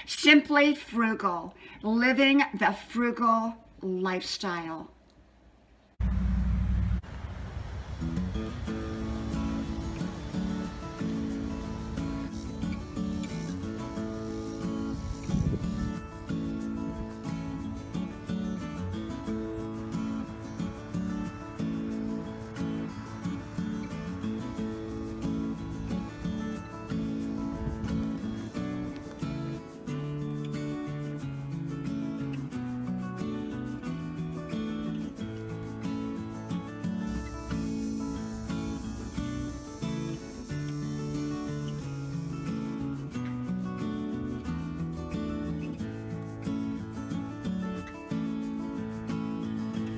Simply frugal, living the frugal lifestyle.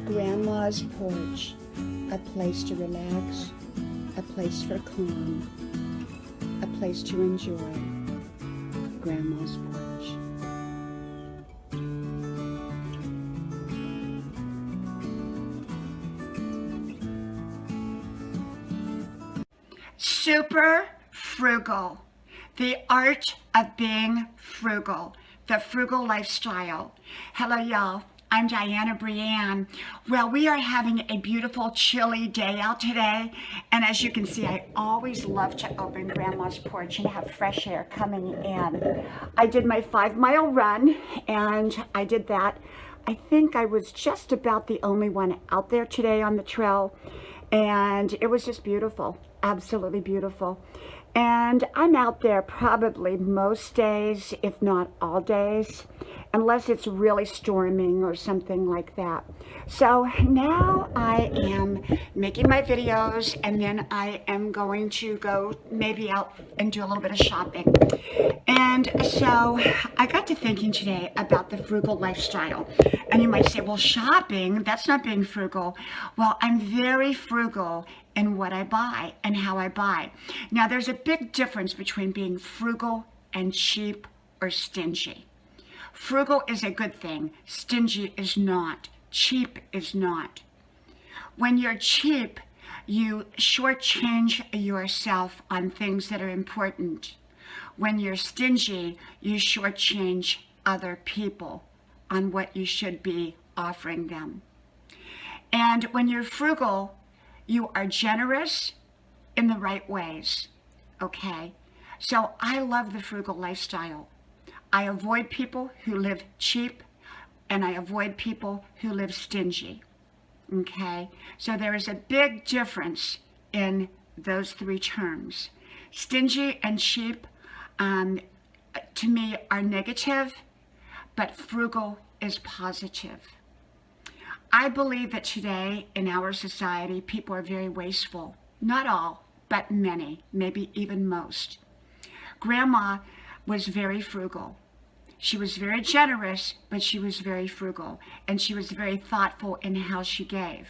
Grandma's porch, a place to relax, a place for calm, a place to enjoy. Grandma's porch. Super frugal. The art of being frugal. The frugal lifestyle. Hello, y'all. I'm Diana Brianne. Well, we are having a beautiful chilly day out today. And as you can see, I always love to open Grandma's porch and have fresh air coming in. I did my 5-mile run, and I did that. I think I was just about the only one out there today on the trail. And it was just beautiful, absolutely beautiful. And I'm out there probably most days, if not all days, unless it's really storming or something like that. So now I am making my videos, and then I am going to go maybe out and do a little bit of shopping. And so I got to thinking today about the frugal lifestyle. And you might say, well, shopping, that's not being frugal. Well, I'm very frugal in what I buy and how I buy. Now, there's a big difference between being frugal and cheap or stingy. Frugal is a good thing. Stingy is not. Cheap is not. When you're cheap, you shortchange yourself on things that are important. When you're stingy, you shortchange other people on what you should be offering them. And when you're frugal, you are generous in the right ways, okay? So I love the frugal lifestyle. I avoid people who live cheap, and I avoid people who live stingy, okay? So there is a big difference in those three terms. Stingy and cheap, to me, are negative, but frugal is positive. I believe that today in our society, people are very wasteful. Not all, but many, maybe even most. Grandma was very frugal. She was very generous, but she was very frugal, and she was very thoughtful in how she gave.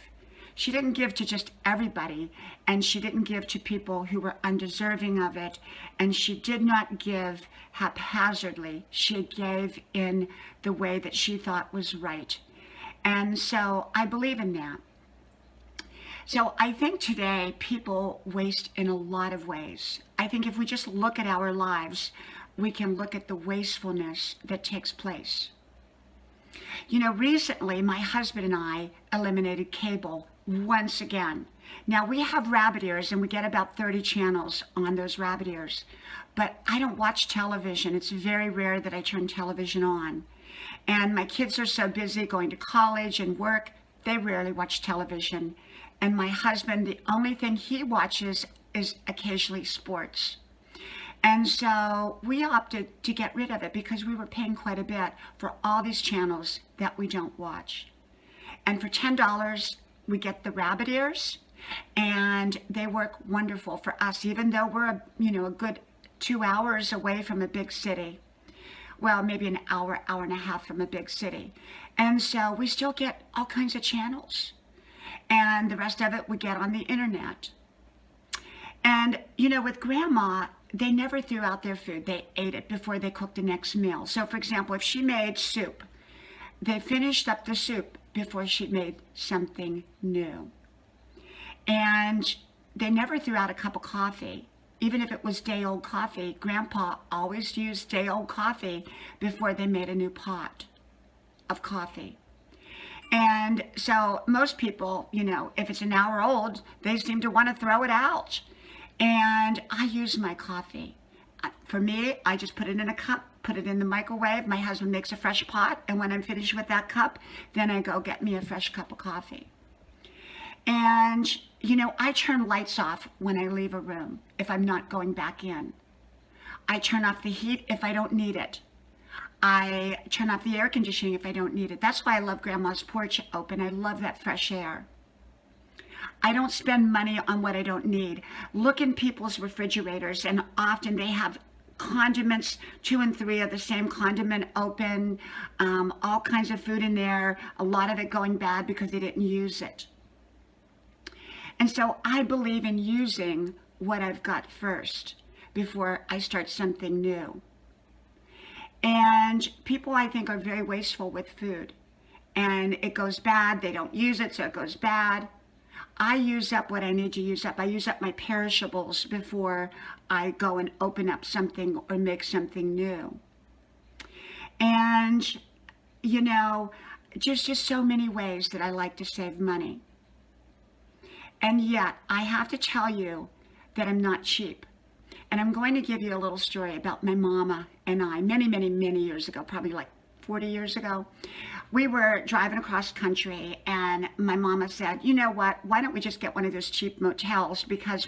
She didn't give to just everybody, and she didn't give to people who were undeserving of it, and she did not give haphazardly. She gave in the way that she thought was right. And so I believe in that. So I think today people waste in a lot of ways. I think if we just look at our lives, we can look at the wastefulness that takes place. You know, recently my husband and I eliminated cable once again. Now we have rabbit ears, and we get about 30 channels on those rabbit ears, but I don't watch television. It's very rare that I turn television on. And my kids are so busy going to college and work, they rarely watch television. And my husband, the only thing he watches is occasionally sports. And so we opted to get rid of it because we were paying quite a bit for all these channels that we don't watch. And for $10, we get the rabbit ears, and they work wonderful for us, even though we're a good 2 hours away from a big city. Well, maybe an hour, hour and a half from a big city. And so we still get all kinds of channels. And the rest of it we get on the internet. And, with Grandma, they never threw out their food. They ate it before they cooked the next meal. So, for example, if she made soup, they finished up the soup before she made something new. And they never threw out a cup of coffee. even if it was day-old coffee, Grandpa always used day-old coffee before they made a new pot of coffee. And so most people, if it's an hour old, they seem to want to throw it out. And I use my coffee. For me, I just put it in a cup, put it in the microwave. My husband makes a fresh pot, and when I'm finished with that cup, then I go get me a fresh cup of coffee. And, I turn lights off when I leave a room if I'm not going back in. I turn off the heat if I don't need it. I turn off the air conditioning if I don't need it. That's why I love Grandma's porch open. I love that fresh air. I don't spend money on what I don't need. Look in people's refrigerators, and often they have condiments, 2 and 3 of the same condiment open, all kinds of food in there, a lot of it going bad because they didn't use it. And so I believe in using what I've got first before I start something new. And people, I think, are very wasteful with food. And it goes bad, they don't use it, so it goes bad. I use up what I need to use up. I use up my perishables before I go and open up something or make something new. And, just so many ways that I like to save money. And yet, I have to tell you that I'm not cheap. And I'm going to give you a little story about my mama and I, many, many, many years ago, probably like 40 years ago. We were driving across country, and my mama said, you know what, why don't we just get one of those cheap motels, because,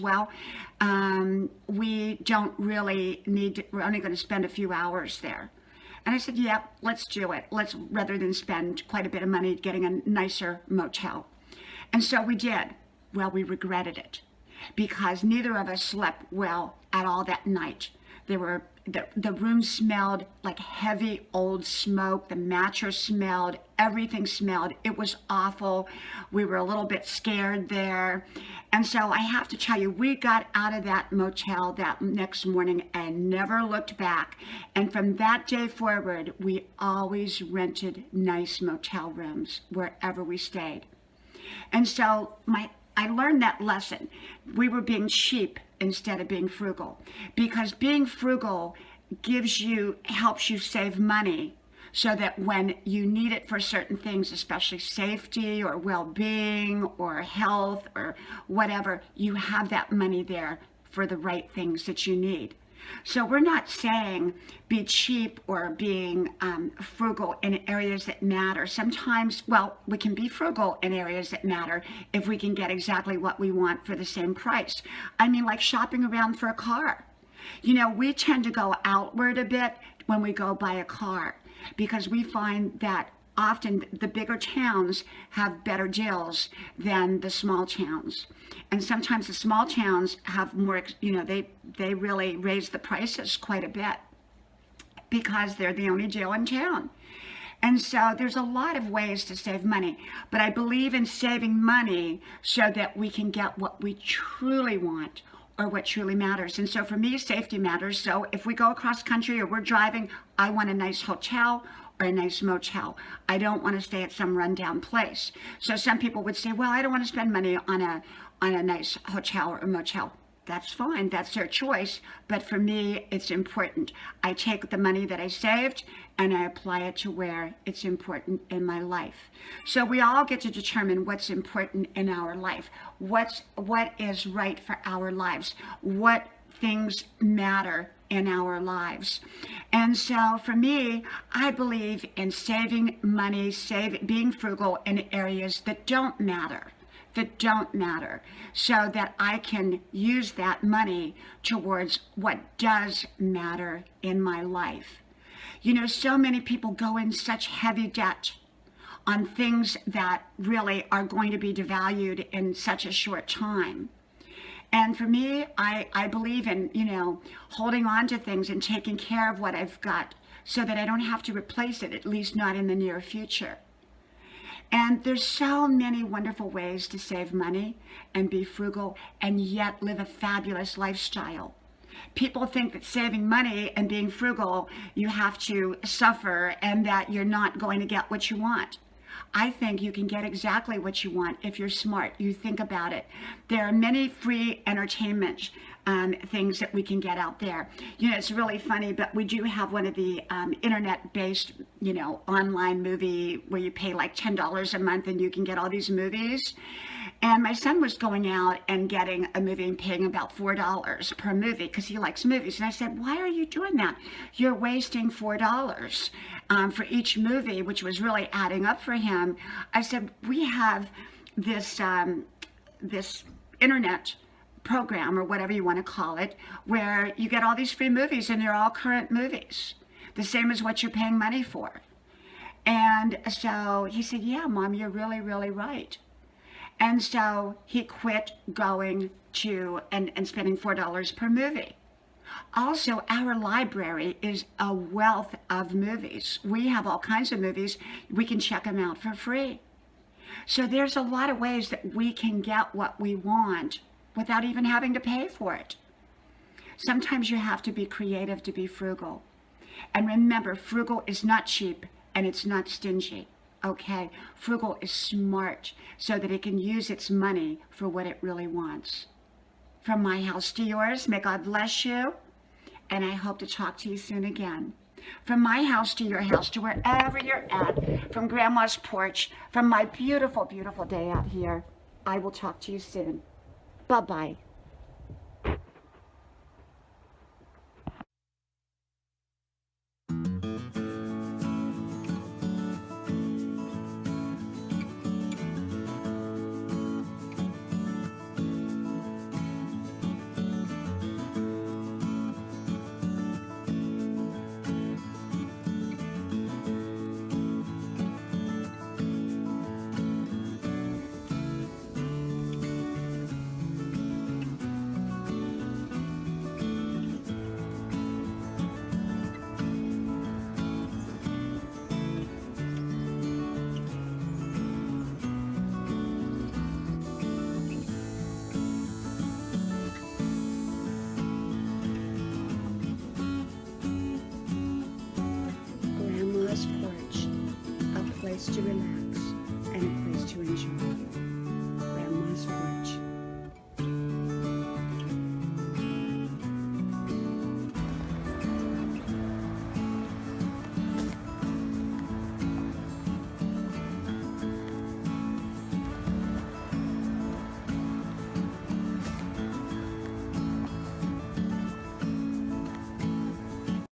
we don't really need to, we're only going to spend a few hours there. And I said, yeah, let's do it. Rather than spend quite a bit of money getting a nicer motel. And so we did. Well, we regretted it because neither of us slept well at all that night. The room smelled like heavy old smoke. The mattress smelled. Everything smelled. It was awful. We were a little bit scared there. And so I have to tell you, we got out of that motel that next morning and never looked back. And from that day forward, we always rented nice motel rooms wherever we stayed. And so I learned that lesson. We were being cheap instead of being frugal, because being frugal helps you save money so that when you need it for certain things, especially safety or well-being or health or whatever, you have that money there for the right things that you need. So we're not saying be cheap or being frugal in areas that matter. Sometimes, we can be frugal in areas that matter if we can get exactly what we want for the same price. I mean, like shopping around for a car. We tend to go outward a bit when we go buy a car because we find that often the bigger towns have better deals than the small towns. And sometimes the small towns have more, they really raise the prices quite a bit because they're the only deal in town. And so there's a lot of ways to save money, but I believe in saving money so that we can get what we truly want or what truly matters. And so for me, safety matters. So if we go across country or we're driving, I want a nice hotel or a nice motel. I don't want to stay at some rundown place. So some people would say, well, I don't want to spend money on a nice hotel or motel. That's fine, that's their choice, but for me, it's important. I take the money that I saved and I apply it to where it's important in my life. So we all get to determine what's important in our life, what is right for our lives, what things matter in our lives. And so for me, I believe in saving money, being frugal in areas that don't matter, so that I can use that money towards what does matter in my life. So many people go in such heavy debt on things that really are going to be devalued in such a short time. And for me, I believe in, holding on to things and taking care of what I've got so that I don't have to replace it, at least not in the near future. And there's so many wonderful ways to save money and be frugal and yet live a fabulous lifestyle. People think that saving money and being frugal, you have to suffer and that you're not going to get what you want. I think you can get exactly what you want if you're smart. You think about it. There are many free entertainment things that we can get out there. You know, it's really funny, but we do have one of the internet-based, you know, online movie where you pay like $10 a month and you can get all these movies. And my son was going out and getting a movie and paying about $4 per movie because he likes movies. And I said, why are you doing that? You're wasting $4 for each movie, which was really adding up for him. I said, we have this, this internet program, or whatever you want to call it, where you get all these free movies and they're all current movies, the same as what you're paying money for. And so he said, yeah, Mom, you're really, really right. And so he quit going to and spending $4 per movie. Also, our library is a wealth of movies. We have all kinds of movies. We can check them out for free. So there's a lot of ways that we can get what we want without even having to pay for it. Sometimes you have to be creative to be frugal. And remember, frugal is not cheap and it's not stingy. Okay, frugal is smart so that it can use its money for what it really wants. From my house to yours, may God bless you, and I hope to talk to you soon again. From my house to your house, to wherever you're at, from Grandma's porch, from my beautiful, beautiful day out here, I will talk to you soon. Bye-bye. Porch, a place to relax and a place to enjoy.